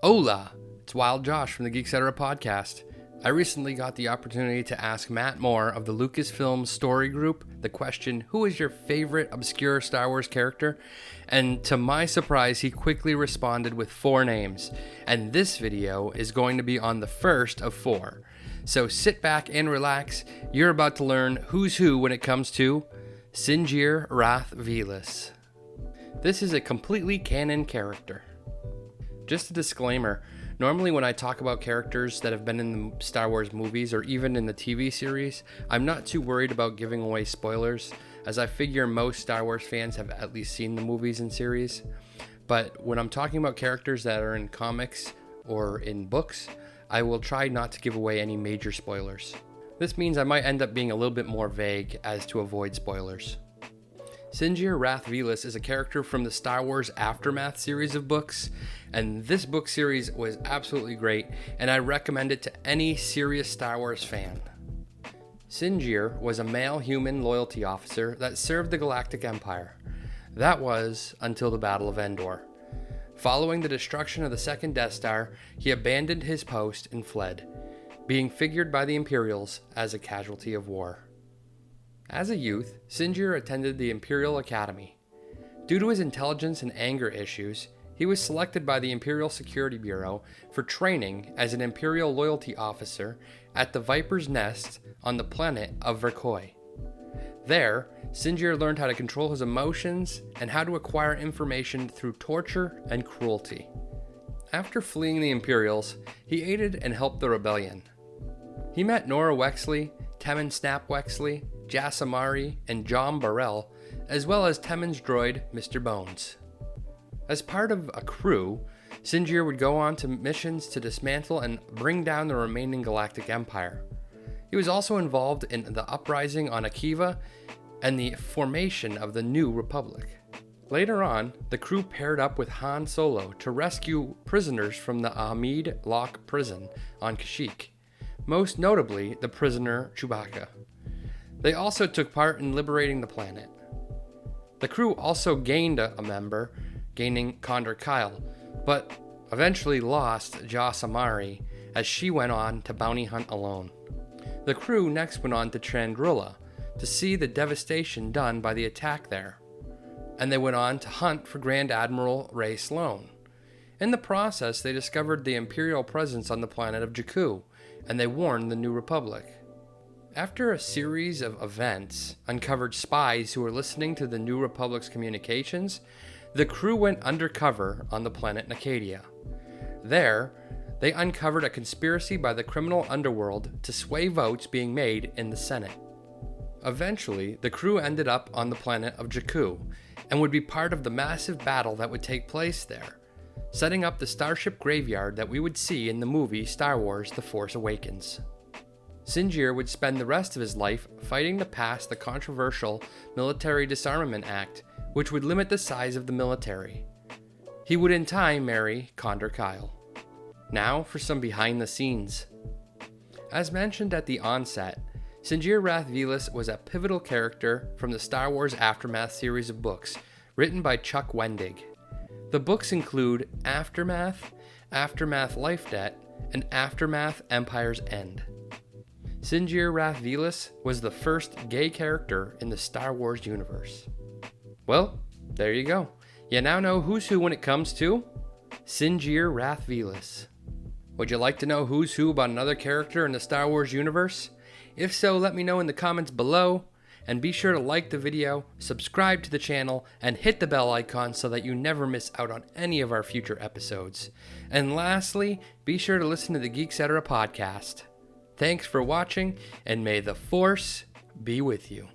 Hola! It's Wild Josh from the Geek-Cetera podcast. I recently got the opportunity to ask Matt Moore of the Lucasfilm Story Group the question, who is your favorite obscure Star Wars character? And to my surprise, he quickly responded with 4 names. And this video is going to be on the first of 4. So sit back and relax. You're about to learn who's who when it comes to Sinjir Rath Velus. This is a completely canon character. Just a disclaimer, normally when I talk about characters that have been in the Star Wars movies or even in the TV series, I'm not too worried about giving away spoilers, as I figure most Star Wars fans have at least seen the movies and series. But when I'm talking about characters that are in comics or in books, I will try not to give away any major spoilers. This means I might end up being a little bit more vague as to avoid spoilers. Sinjir Rath Velus is a character from the Star Wars Aftermath series of books, and this book series was absolutely great, and I recommend it to any serious Star Wars fan. Sinjir was a male human loyalty officer that served the Galactic Empire. That was until the Battle of Endor. Following the destruction of the second Death Star, he abandoned his post and fled, being figured by the Imperials as a casualty of war. As a youth, Sinjir attended the Imperial Academy. Due to his intelligence and anger issues, he was selected by the Imperial Security Bureau for training as an Imperial loyalty officer at the Viper's Nest on the planet of Verkoi. There, Sinjir learned how to control his emotions and how to acquire information through torture and cruelty. After fleeing the Imperials, he aided and helped the rebellion. He met Nora Wexley, Temmin Snap Wexley, Jasamari, and John Burrell, as well as Temmin's droid, Mr. Bones. As part of a crew, Sinjir would go on to missions to dismantle and bring down the remaining Galactic Empire. He was also involved in the uprising on Akiva and the formation of the New Republic. Later on, the crew paired up with Han Solo to rescue prisoners from the Hamid Lock prison on Kashyyyk, most notably the prisoner Chewbacca. They also took part in liberating the planet. The crew also gained a member, gaining Condor Kyle, but eventually lost Jasamari as she went on to bounty hunt alone. The crew next went on to Chandrila to see the devastation done by the attack there, and they went on to hunt for Grand Admiral Ray Sloane. In the process, they discovered the Imperial presence on the planet of Jakku, and they warned the New Republic. After a series of events uncovered spies who were listening to the New Republic's communications, the crew went undercover on the planet Nakadia. There, they uncovered a conspiracy by the criminal underworld to sway votes being made in the Senate. Eventually, the crew ended up on the planet of Jakku and would be part of the massive battle that would take place there, setting up the starship graveyard that we would see in the movie Star Wars: The Force Awakens. Sinjir would spend the rest of his life fighting to pass the controversial Military Disarmament Act, which would limit the size of the military. He would in time marry Condor Kyle. Now for some behind the scenes. As mentioned at the onset, Sinjir Rath Velus was a pivotal character from the Star Wars Aftermath series of books, written by Chuck Wendig. The books include Aftermath, Aftermath Life Debt, and Aftermath Empire's End. Sinjir Rath Velus was the first gay character in the Star Wars universe. Well, there you go. You now know who's who when it comes to Sinjir Rath Velus. Would you like to know who's who about another character in the Star Wars universe? If so, let me know in the comments below, and be sure to like the video, subscribe to the channel, and hit the bell icon so that you never miss out on any of our future episodes. And lastly, be sure to listen to the Geek-Cetera podcast. Thanks for watching, and may the Force be with you.